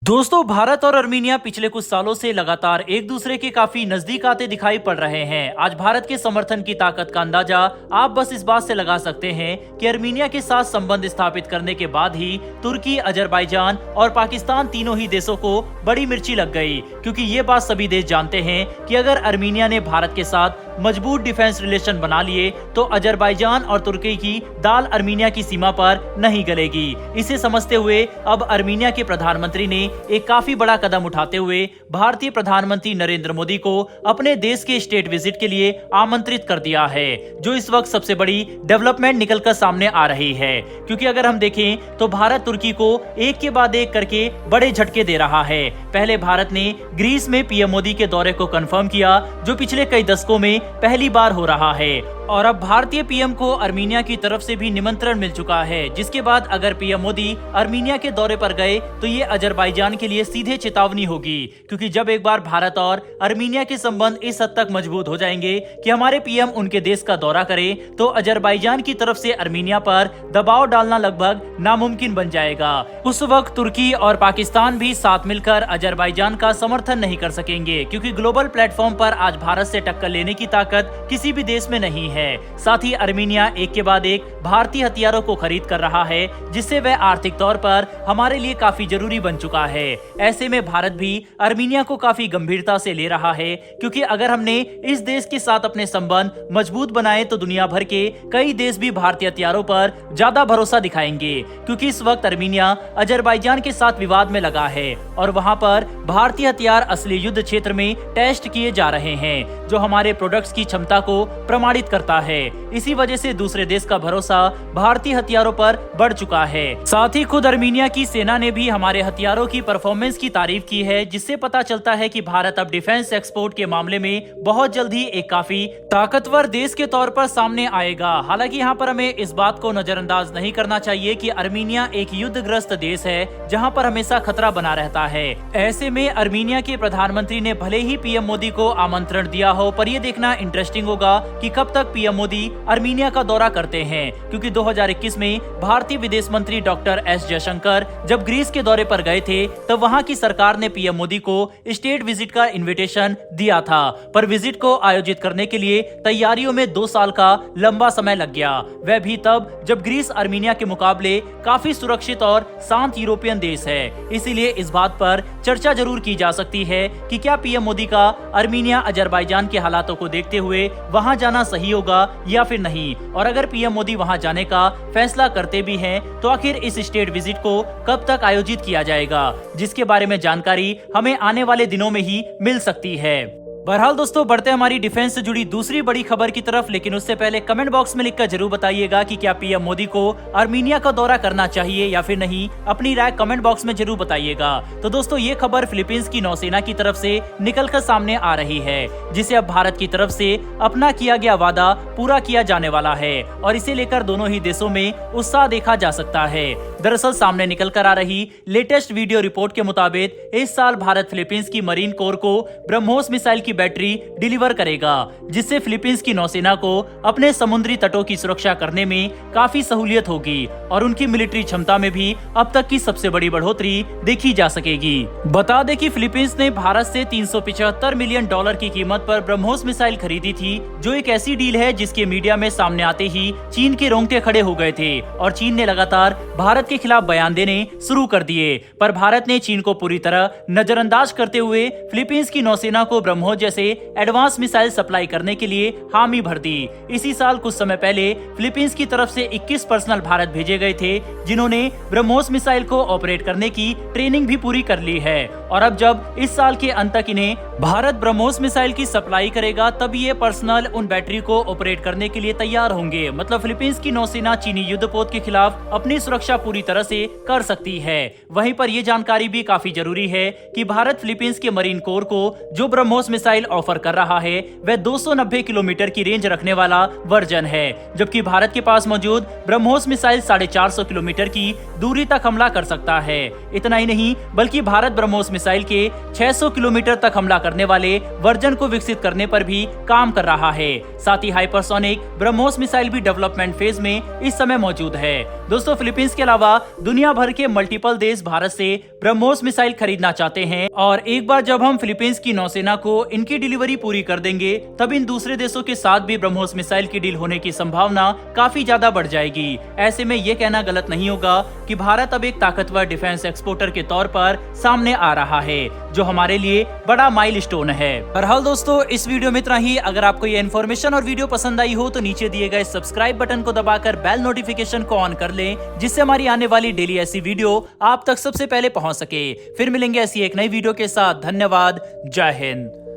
दोस्तों, भारत और अर्मीनिया पिछले कुछ सालों से लगातार एक दूसरे के काफी नजदीक आते दिखाई पड़ रहे हैं। आज भारत के समर्थन की ताकत का अंदाजा आप बस इस बात से लगा सकते हैं कि अर्मीनिया के साथ संबंध स्थापित करने के बाद ही तुर्की, अजरबैजान और पाकिस्तान तीनों ही देशों को बड़ी मिर्ची लग गई, क्योंकि ये बात सभी देश जानते हैं कि अगर अर्मीनिया ने भारत के साथ मजबूत डिफेंस रिलेशन बना लिए तो अजरबैजान और तुर्की की दाल अर्मीनिया की सीमा पर नहीं गलेगी। इसे समझते हुए अब अर्मीनिया के प्रधानमंत्री ने एक काफी बड़ा कदम उठाते हुए भारतीय प्रधानमंत्री नरेंद्र मोदी को अपने देश के स्टेट विजिट के लिए आमंत्रित कर दिया है, जो इस वक्त सबसे बड़ी डेवलपमेंट निकलकर सामने आ रही है। क्योंकि अगर हम देखें तो भारत तुर्की को एक के बाद एक करके बड़े झटके दे रहा है। पहले भारत ने ग्रीस में पीएम मोदी के दौरे को कंफर्म किया, जो पिछले कई दशकों में पहली बार हो रहा है, और अब भारतीय पीएम को अर्मीनिया की तरफ से भी निमंत्रण मिल चुका है, जिसके बाद अगर पीएम मोदी अर्मीनिया के दौरे पर गए तो ये अजरबैजान के लिए सीधे चेतावनी होगी। क्योंकि जब एक बार भारत और अर्मीनिया के संबंध इस हद तक मजबूत हो जाएंगे कि हमारे पीएम उनके देश का दौरा करे तो अजरबैजान की तरफ से अर्मीनिया पर दबाव डालना लगभग नामुमकिन बन जाएगा। उस वक्त तुर्की और पाकिस्तान भी साथ मिलकर अजरबैजान का समर्थन नहीं कर सकेंगे, क्योंकि ग्लोबल प्लेटफॉर्म पर आज भारत से टक्कर लेने की ताकत किसी भी देश में नहीं है। साथ ही अर्मीनिया एक के बाद एक भारतीय हथियारों को खरीद कर रहा है, जिससे वह आर्थिक तौर पर हमारे लिए काफी जरूरी बन चुका है। ऐसे में भारत भी अर्मीनिया को काफी गंभीरता से ले रहा है, क्योंकि अगर हमने इस देश के साथ अपने संबंध मजबूत बनाए तो दुनिया भर के कई देश भी भारतीय हथियारों पर ज्यादा भरोसा दिखाएंगे। क्योंकि इस वक्त अर्मीनिया अजरबैजान के साथ विवाद में लगा है और वहां पर भारतीय हथियार असली युद्ध क्षेत्र में टेस्ट किए जा रहे हैं, जो हमारे प्रोडक्ट्स की क्षमता को प्रमाणित करता है। इसी वजह से दूसरे देश का भरोसा भारतीय हथियारों पर बढ़ चुका है। साथ ही खुद अर्मीनिया की सेना ने भी हमारे हथियारों की परफॉर्मेंस की तारीफ की है, जिससे पता चलता है कि भारत अब डिफेंस एक्सपोर्ट के मामले में बहुत जल्द ही एक काफी ताकतवर देश के तौर पर सामने आएगा। हालांकि यहाँ पर हमें इस बात को नजरअंदाज नहीं करना चाहिए कि अर्मीनिया एक युद्धग्रस्त देश है, जहाँ पर हमेशा खतरा बना रहता है। ऐसे में अर्मीनिया के प्रधानमंत्री ने भले ही पीएम मोदी को आमंत्रण दिया हो, पर यह देखना इंटरेस्टिंग होगा कि कब तक पीएम मोदी अर्मीनिया का दौरा करते हैं। क्योंकि 2021 में भारतीय विदेश मंत्री डॉक्टर एस जयशंकर जब ग्रीस के दौरे पर गए थे, तब वहां की सरकार ने पीएम मोदी को स्टेट विजिट का इनविटेशन दिया था, पर विजिट को आयोजित करने के लिए तैयारियों में 2 साल का लंबा समय लग गया। वह भी तब जब ग्रीस अर्मीनिया के मुकाबले काफी सुरक्षित और शांत यूरोपियन देश है। इसीलिए इस बात पर चर्चा जरूर की जा सकती है कि क्या पीएम मोदी का अर्मीनिया अजरबैजान के हालातों को देखते हुए वहां जाना सही होगा या फिर नहीं, और अगर पीएम मोदी वहां जाने का फैसला करते भी हैं तो आखिर इस स्टेट विजिट को कब तक आयोजित किया जाएगा, जिसके बारे में जानकारी हमें आने वाले दिनों में ही मिल सकती है। बहरहाल दोस्तों, बढ़ते हमारी डिफेंस से जुड़ी दूसरी बड़ी खबर की तरफ, लेकिन उससे पहले कमेंट बॉक्स में लिखकर जरूर बताइएगा कि क्या पीएम मोदी को अर्मीनिया का दौरा करना चाहिए या फिर नहीं। अपनी राय कमेंट बॉक्स में जरूर बताइएगा। तो दोस्तों, ये खबर फिलीपींस की नौसेना की तरफ से निकलकर सामने आ रही है, जिसे अब भारत की तरफ से अपना किया गया वादा पूरा किया जाने वाला है, और इसे लेकर दोनों ही देशों में उत्साह देखा जा सकता है। दरअसल सामने निकल कर आ रही लेटेस्ट वीडियो रिपोर्ट के मुताबिक इस साल भारत फिलीपींस की मरीन कोर को ब्रह्मोस मिसाइल की बैटरी डिलीवर करेगा, जिससे फिलीपींस की नौसेना को अपने समुद्री तटों की सुरक्षा करने में काफी सहूलियत होगी और उनकी मिलिट्री क्षमता में भी अब तक की सबसे बड़ी बढ़ोतरी देखी जा सकेगी। बता दें कि फिलीपींस ने भारत से $375 मिलियन की कीमत पर ब्रह्मोस मिसाइल खरीदी थी, जो एक ऐसी डील है जिसके मीडिया में सामने आते ही चीन के रोंगटे खड़े हो गए थे और चीन ने लगातार भारत के खिलाफ बयान देने शुरू कर दिए। पर भारत ने चीन को पूरी तरह नजरअंदाज करते हुए फिलीपींस की नौसेना को ब्रह्मोस जैसे एडवांस मिसाइल सप्लाई करने के लिए हामी भर दी। इसी साल कुछ समय पहले फिलीपींस की तरफ से 21 पर्सनल भारत भेजे गए थे, जिन्होंने ब्रह्मोस मिसाइल को ऑपरेट करने की ट्रेनिंग भी पूरी कर ली है। और अब जब इस साल के अंत तक इन्हें भारत ब्रह्मोस मिसाइल की सप्लाई करेगा, तब ये पर्सनल उन बैटरी को ऑपरेट करने के लिए तैयार होंगे। मतलब फिलीपींस की नौसेना चीनी युद्धपोत के खिलाफ अपनी सुरक्षा पूरी तरह से कर सकती है। वहीं पर यह जानकारी भी काफी जरूरी है कि भारत फिलीपींस के मरीन कोर को जो ब्रह्मोस मिसाइल मिसाइल ऑफर कर रहा है वह 290 किलोमीटर की रेंज रखने वाला वर्जन है, जबकि भारत के पास मौजूद ब्रह्मोस मिसाइल 450 किलोमीटर की दूरी तक हमला कर सकता है। इतना ही नहीं बल्कि भारत ब्रह्मोस मिसाइल के 600 किलोमीटर तक हमला करने वाले वर्जन को विकसित करने पर भी काम कर रहा है। साथ ही हाइपरसोनिक ब्रह्मोस मिसाइल भी डेवलपमेंट फेज में इस समय मौजूद है। दोस्तों, फिलीपींस के अलावा दुनिया भर के मल्टीपल देश भारत से ब्रह्मोस मिसाइल खरीदना चाहते हैं और एक बार जब हम फिलीपींस की नौसेना को इनकी डिलीवरी पूरी कर देंगे तब इन दूसरे देशों के साथ भी ब्रह्मोस मिसाइल की डील होने की संभावना काफी ज्यादा बढ़ जाएगी। ऐसे में ये कहना गलत नहीं होगा कि भारत अब एक ताकतवर डिफेंस एक्सपोर्टर के तौर पर सामने आ रहा है, जो हमारे लिए बड़ा माइलस्टोन है। बहरहाल दोस्तों, इस वीडियो में इतना ही। अगर आपको ये इन्फॉर्मेशन और वीडियो पसंद आई हो तो नीचे दिए गए सब्सक्राइब बटन को दबाकर बेल नोटिफिकेशन को ऑन कर लें, जिससे हमारी आने वाली डेली ऐसी वीडियो आप तक सबसे पहले पहुंच सके। फिर मिलेंगे ऐसी एक नई वीडियो के साथ। धन्यवाद। जय हिंद।